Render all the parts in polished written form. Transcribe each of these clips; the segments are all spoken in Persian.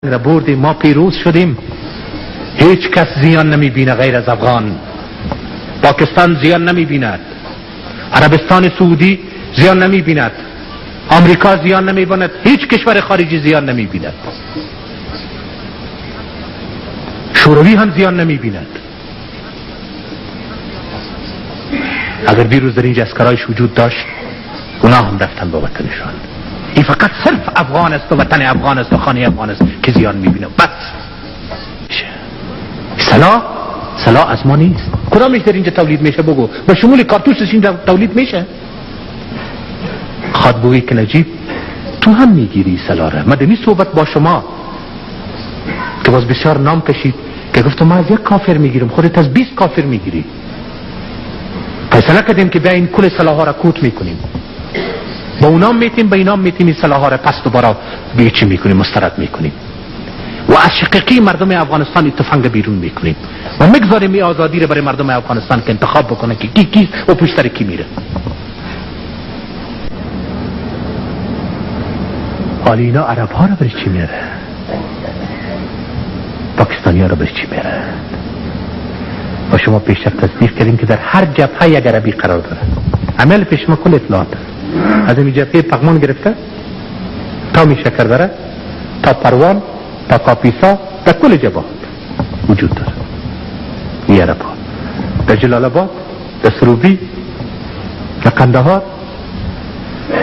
را بردیم، ما پیروز شدیم. هیچ کس زیان نمی بینه غیر از افغان. پاکستان زیان نمی بیند، عربستان سعودی زیان نمی بیند، آمریکا زیان نمی بیند، هیچ کشور خارجی زیان نمی بیند، شوروی هم زیان نمی بیند. اگر دیروز در اینجا اسکرایش وجود داشت، اونا هم رفتن به وطنشان. این فقط صرف افغان است و وطن افغان است و خانه افغان است که زیان میبینه. بس سلاح از ما نیست. کدامش در اینجا تولید میشه؟ بگو. به شمول کارتوسش اینجا تولید میشه؟ خواد بگویی که نجیب تو هم میگیری سلاح را. مدنی صحبت با شما که باز بسیار نام کشید که گفتم ما از یک کافر میگیرم، خودت از 20 کافر میگیری. فیصله کردیم که بیا این کل سلاح ها را کوت میکنیم، با اونام میتیم، با اینام میتیم، این سلاح ها را پس دوباره بیچی میکنیم، مسترد میکنیم و از شقیقی مردم افغانستان اتفاق بیرون میکنیم و مگذاریم این آزادی را برای مردم افغانستان که انتخاب بکنه که کی و پشتر کی میره. حالا اینا عرب ها را برای چی میره؟ پاکستانی ها را برای چی میره؟ و شما پیشتر تصدیق کردیم که در هر جبهه یک عربی قرار داره. عمل پیش ما کل اطلاعات از این جبهه پغمان گرفته تا می شکردره تا پروان تا کاپیسا در کل جبهات وجود داره. این عرب ها در جلال آباد، در سروبی، در قندهار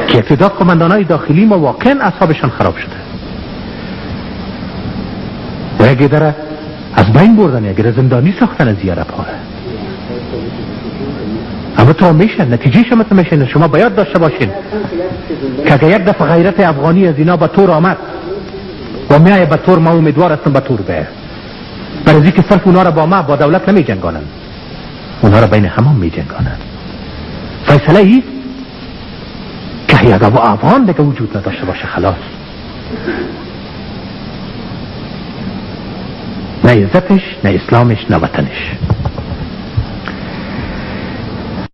که ابتدا کماندان های داخلی ما واقعا اعصابشان خراب شده و یک داره از بین بردن، یک زندانی ساختن از این عرب ها. اما تو میشه نتیجه شما میشه. شما باید داشته باشین که اگر یک دفعه غیرت افغانی از اینا به طور آمد و میای به طور، ما امیدوار هستم به طور به برای که صرف اونا را با ما با دولت نمی جنگانن، اونا را بین همون می جنگانن. فیصله ایست که یک افغان دیگه وجود نداشته باشه، خلاص. نه عزتش، نه اسلامش، نه وطنش.